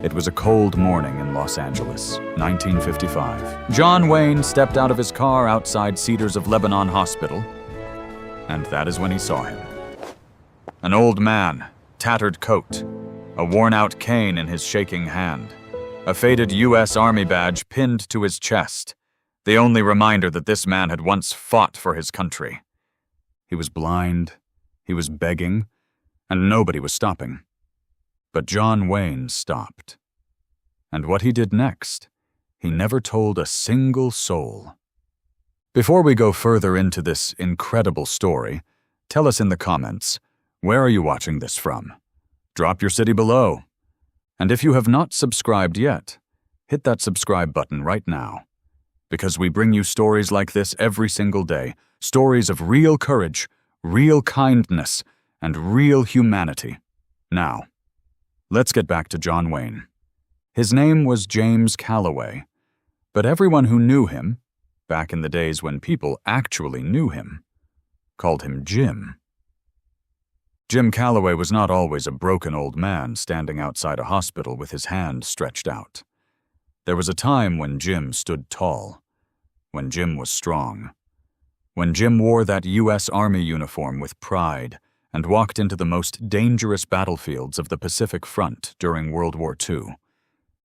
It was a cold morning in Los Angeles, 1955. John Wayne stepped out of his car outside Cedars of Lebanon Hospital, and that is when he saw him. An old man, tattered coat, a worn-out cane in his shaking hand, a faded U.S. Army badge pinned to his chest, the only reminder that this man had once fought for his country. He was blind, he was begging, and nobody was stopping. But John Wayne stopped. And what he did next, he never told a single soul. Before we go further into this incredible story, tell us in the comments, where are you watching this from? Drop your city below. And if you have not subscribed yet, hit that subscribe button right now. Because we bring you stories like this every single day, stories of real courage, real kindness, and real humanity. Now, let's get back to John Wayne. His name was James Calloway, but everyone who knew him, back in the days when people actually knew him, called him Jim. Jim Calloway was not always a broken old man standing outside a hospital with his hand stretched out. There was a time when Jim stood tall, when Jim was strong, when Jim wore that U.S. Army uniform with pride and walked into the most dangerous battlefields of the Pacific Front during World War II.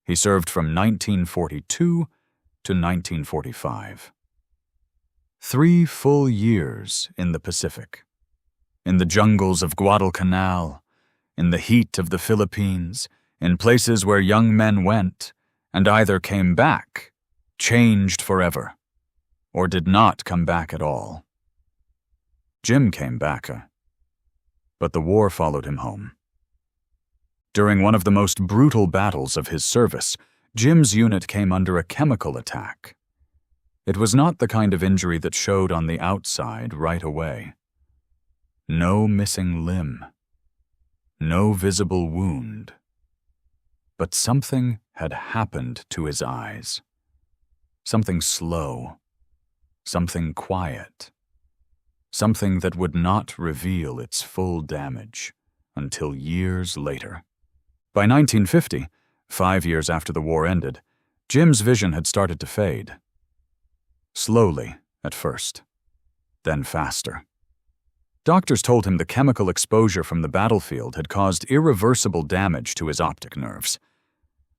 He served from 1942 to 1945. 3 full years in the Pacific. In the jungles of Guadalcanal, in the heat of the Philippines, in places where young men went and either came back, changed forever, or did not come back at all. Jim came back, but the war followed him home. During one of the most brutal battles of his service, Jim's unit came under a chemical attack. It was not the kind of injury that showed on the outside right away. No missing limb, no visible wound. But something had happened to his eyes. Something slow, something quiet, something that would not reveal its full damage until years later. By 1950, 5 years after the war ended, Jim's vision had started to fade. Slowly at first, then faster. Doctors told him the chemical exposure from the battlefield had caused irreversible damage to his optic nerves.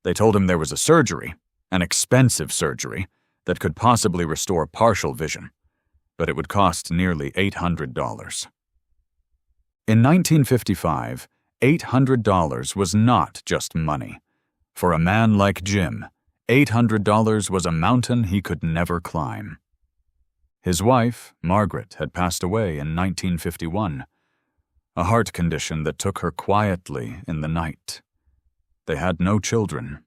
They told him there was a surgery, an expensive surgery, that could possibly restore partial vision, but it would cost nearly $800. In 1955, $800 was not just money. For a man like Jim, $800 was a mountain he could never climb. His wife, Margaret, had passed away in 1951, a heart condition that took her quietly in the night. They had no children.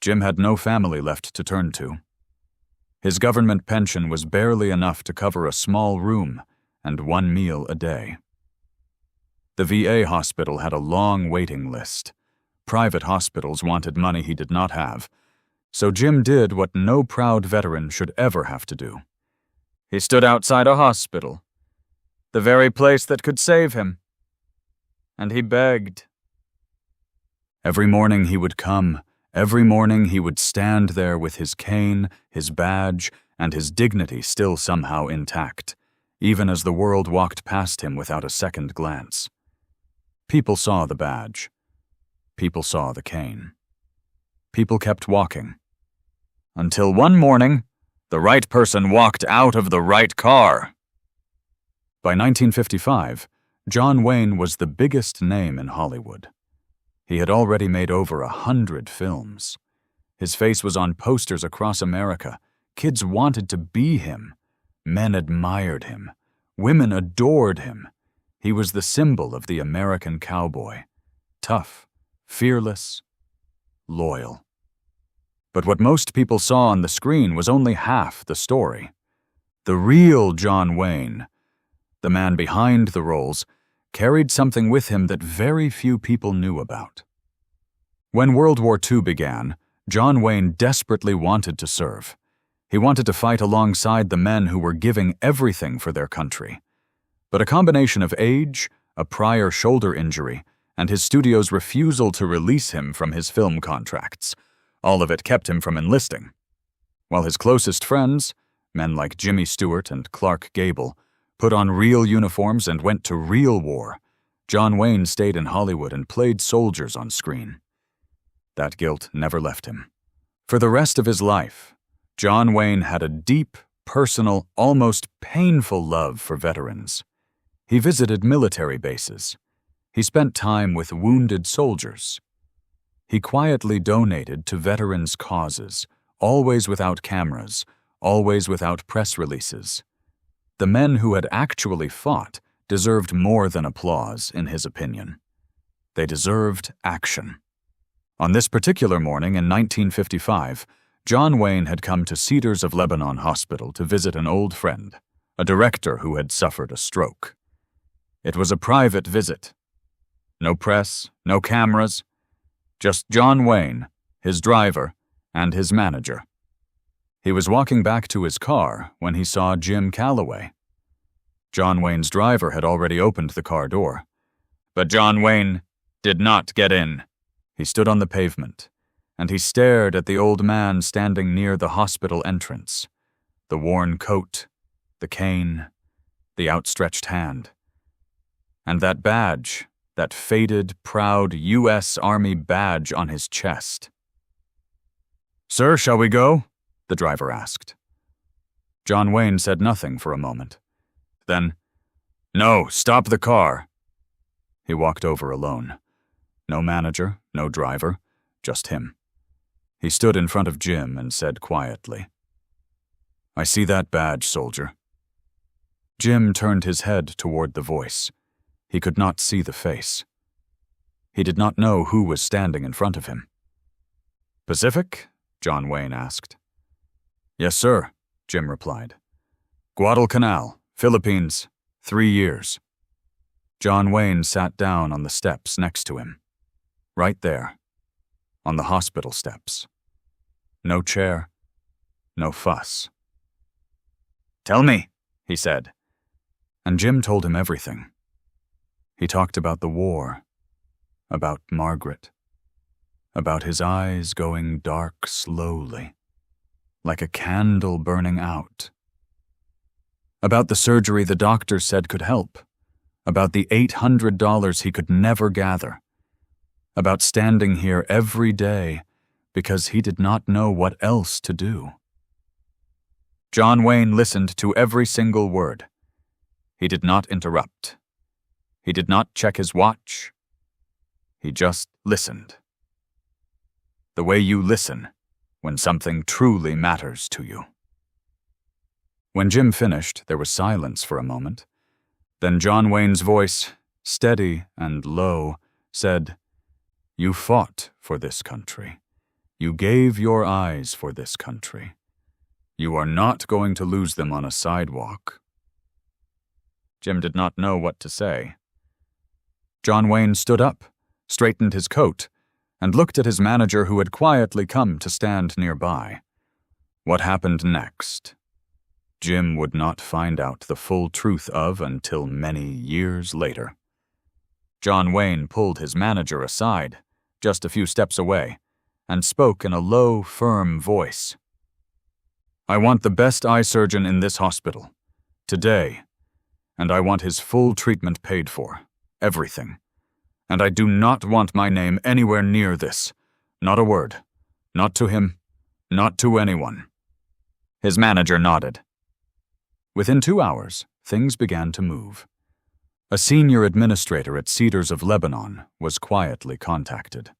Jim had no family left to turn to. His government pension was barely enough to cover a small room and 1 meal a day. The VA hospital had a long waiting list. Private hospitals wanted money he did not have, so Jim did what no proud veteran should ever have to do. He stood outside a hospital, the very place that could save him, and he begged. Every morning he would come, every morning he would stand there with his cane, his badge, and his dignity still somehow intact, even as the world walked past him without a second glance. People saw the badge. People saw the cane. People kept walking. Until one morning, the right person walked out of the right car. By 1955, John Wayne was the biggest name in Hollywood. He had already made over 100 films. His face was on posters across America. Kids wanted to be him. Men admired him. Women adored him. He was the symbol of the American cowboy. Tough, fearless, loyal. But what most people saw on the screen was only half the story. The real John Wayne, the man behind the roles, carried something with him that very few people knew about. When World War II began, John Wayne desperately wanted to serve. He wanted to fight alongside the men who were giving everything for their country. But a combination of age, a prior shoulder injury, and his studio's refusal to release him from his film contracts. All of it kept him from enlisting. While his closest friends, men like Jimmy Stewart and Clark Gable, put on real uniforms and went to real war, John Wayne stayed in Hollywood and played soldiers on screen. That guilt never left him. For the rest of his life, John Wayne had a deep, personal, almost painful love for veterans. He visited military bases. He spent time with wounded soldiers. He quietly donated to veterans' causes, always without cameras, always without press releases. The men who had actually fought deserved more than applause, in his opinion. They deserved action. On this particular morning in 1955, John Wayne had come to Cedars of Lebanon Hospital to visit an old friend, a director who had suffered a stroke. It was a private visit. No press, no cameras, just John Wayne, his driver, and his manager. He was walking back to his car when he saw Jim Calloway. John Wayne's driver had already opened the car door. But John Wayne did not get in. He stood on the pavement, and he stared at the old man standing near the hospital entrance. The worn coat, the cane, the outstretched hand. And that badge, that faded, proud U.S. Army badge on his chest. "Sir, shall we go?" the driver asked. John Wayne said nothing for a moment. Then, "No, stop the car." He walked over alone. No manager, no driver, just him. He stood in front of Jim and said quietly, "I see that badge, soldier." Jim turned his head toward the voice. He could not see the face. He did not know who was standing in front of him. "Pacific?" John Wayne asked. "Yes, sir," Jim replied. "Guadalcanal, Philippines, 3 years." John Wayne sat down on the steps next to him. Right there, on the hospital steps. No chair, no fuss. "Tell me," he said. And Jim told him everything. He talked about the war, about Margaret, about his eyes going dark slowly, like a candle burning out, about the surgery the doctor said could help, about the $800 he could never gather, about standing here every day because he did not know what else to do. John Wayne listened to every single word. He did not interrupt. He did not check his watch. He just listened. The way you listen when something truly matters to you. When Jim finished, there was silence for a moment. Then John Wayne's voice, steady and low, said, "You fought for this country. You gave your eyes for this country. You are not going to lose them on a sidewalk." Jim did not know what to say. John Wayne stood up, straightened his coat, and looked at his manager who had quietly come to stand nearby. What happened next? Jim would not find out the full truth of until many years later. John Wayne pulled his manager aside, just a few steps away, and spoke in a low, firm voice. "I want the best eye surgeon in this hospital, today, and I want his full treatment paid for, everything. And I do not want my name anywhere near this, not a word, not to him, not to anyone." His manager nodded. Within 2 hours, things began to move. A senior administrator at Cedars of Lebanon was quietly contacted.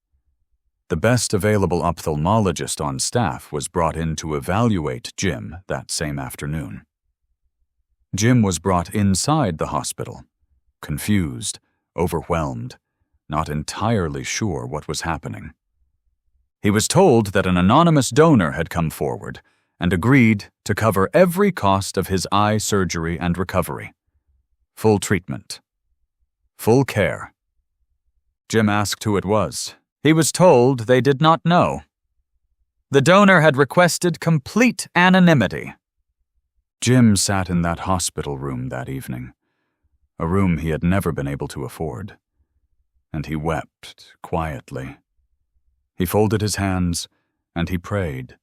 The best available ophthalmologist on staff was brought in to evaluate Jim that same afternoon. Jim was brought inside the hospital, confused, overwhelmed, not entirely sure what was happening. He was told that an anonymous donor had come forward and agreed to cover every cost of his eye surgery and recovery. Full treatment. Full care. Jim asked who it was. He was told they did not know. The donor had requested complete anonymity. Jim sat in that hospital room that evening, a room he had never been able to afford. and he wept quietly. He folded his hands, and he prayed.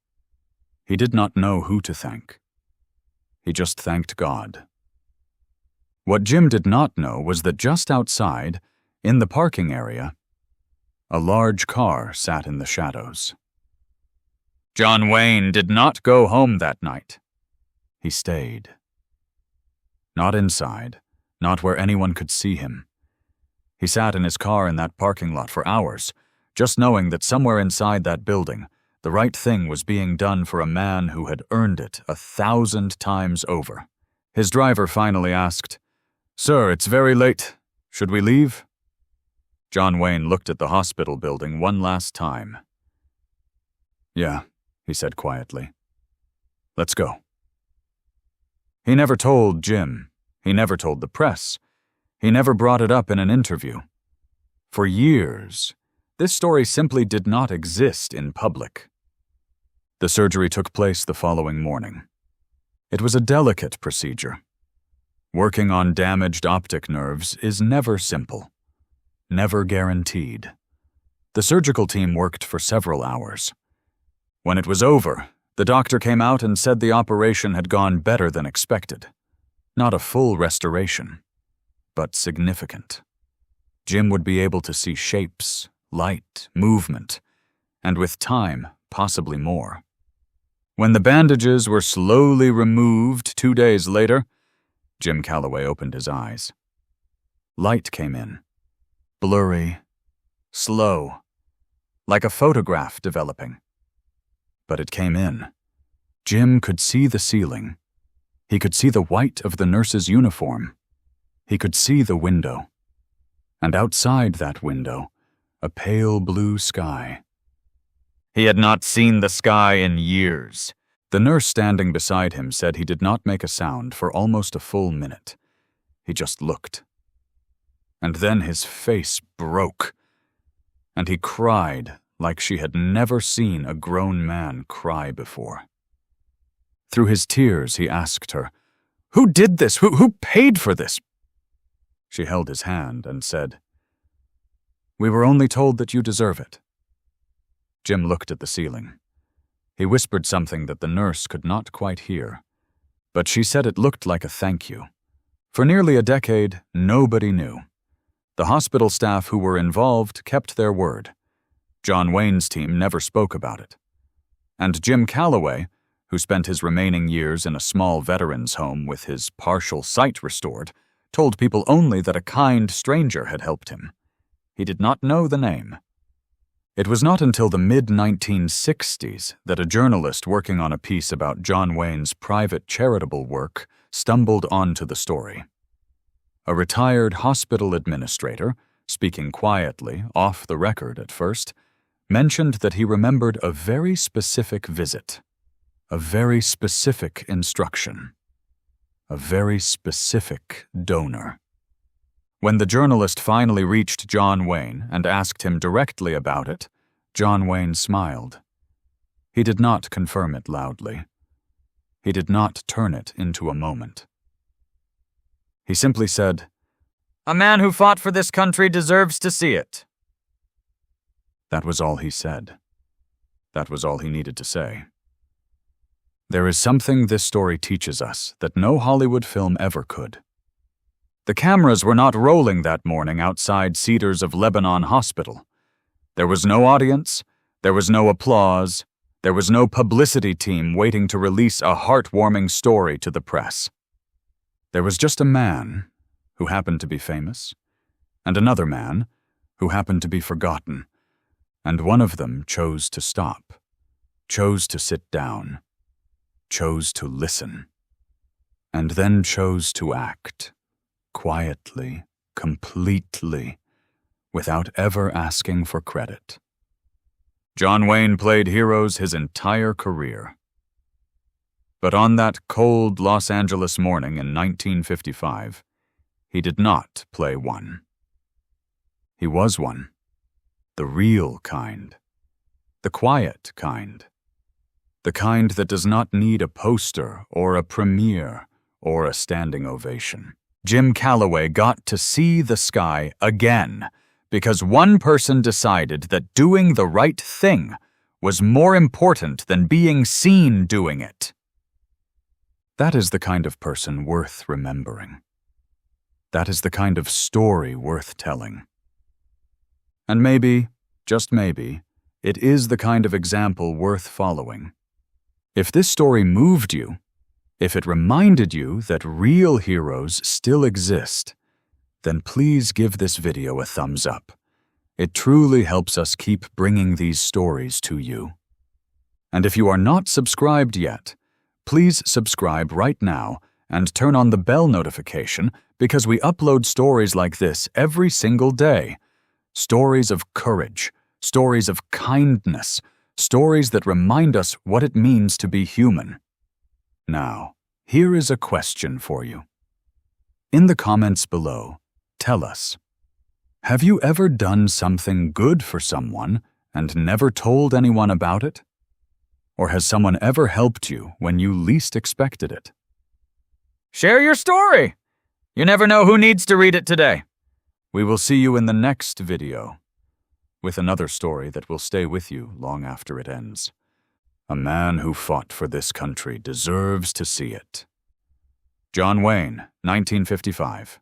He did not know who to thank. He just thanked God. What Jim did not know was that just outside, in the parking area, a large car sat in the shadows. John Wayne did not go home that night. He stayed. Not inside, not where anyone could see him. He sat in his car in that parking lot for hours, just knowing that somewhere inside that building, the right thing was being done for a man who had earned it 1,000 times over. His driver finally asked, "Sir, it's very late. Should we leave?" John Wayne looked at the hospital building one last time. "Yeah," he said quietly. "Let's go." He never told Jim. He never told the press. He never brought it up in an interview. For years, this story simply did not exist in public. The surgery took place the following morning. It was a delicate procedure. Working on damaged optic nerves is never simple, never guaranteed. The surgical team worked for several hours. When it was over, the doctor came out and said the operation had gone better than expected. Not a full restoration, but significant. Jim would be able to see shapes, light, movement, and with time, possibly more. When the bandages were slowly removed 2 days later, Jim Calloway opened his eyes. Light came in, blurry, slow, like a photograph developing. But it came in. Jim could see the ceiling. He could see the white of the nurse's uniform. He could see the window. And outside that window, a pale blue sky. He had not seen the sky in years. The nurse standing beside him said he did not make a sound for almost a full minute. He just looked. And then his face broke, and he cried like she had never seen a grown man cry before. Through his tears, he asked her, "Who did this? Who paid for this?" She held his hand and said, "We were only told that you deserve it." Jim looked at the ceiling. He whispered something that the nurse could not quite hear, but she said it looked like a thank you. For nearly a decade, nobody knew. The hospital staff who were involved kept their word. John Wayne's team never spoke about it. And Jim Calloway, who spent his remaining years in a small veterans' home with his partial sight restored, told people only that a kind stranger had helped him. He did not know the name. It was not until the mid-1960s that a journalist working on a piece about John Wayne's private charitable work stumbled onto the story. A retired hospital administrator, speaking quietly, off the record at first, mentioned that he remembered a very specific visit, a very specific instruction, a very specific donor. When the journalist finally reached John Wayne and asked him directly about it, John Wayne smiled. He did not confirm it loudly. He did not turn it into a moment. He simply said, "A man who fought for this country deserves to see it." That was all he said. That was all he needed to say. There is something this story teaches us that no Hollywood film ever could. The cameras were not rolling that morning outside Cedars of Lebanon Hospital. There was no audience, there was no applause, there was no publicity team waiting to release a heartwarming story to the press. There was just a man who happened to be famous, and another man who happened to be forgotten, and one of them chose to stop, chose to sit down, chose to listen, and then chose to act. Quietly, completely, without ever asking for credit. John Wayne played heroes his entire career. But on that cold Los Angeles morning in 1955, he did not play one. He was one. The real kind. The quiet kind. The kind that does not need a poster or a premiere or a standing ovation. Jim Calloway got to see the sky again because one person decided that doing the right thing was more important than being seen doing it. That is the kind of person worth remembering. That is the kind of story worth telling. And maybe, just maybe, it is the kind of example worth following. If this story moved you, if it reminded you that real heroes still exist, then please give this video a thumbs up. It truly helps us keep bringing these stories to you. And if you are not subscribed yet, please subscribe right now and turn on the bell notification because we upload stories like this every single day. Stories of courage, stories of kindness, stories that remind us what it means to be human. Now, here is a question for you. In the comments below, tell us, have you ever done something good for someone and never told anyone about it? Or has someone ever helped you when you least expected it? Share your story! You never know who needs to read it today. We will see you in the next video with another story that will stay with you long after it ends. A man who fought for this country deserves to see it. John Wayne, 1955.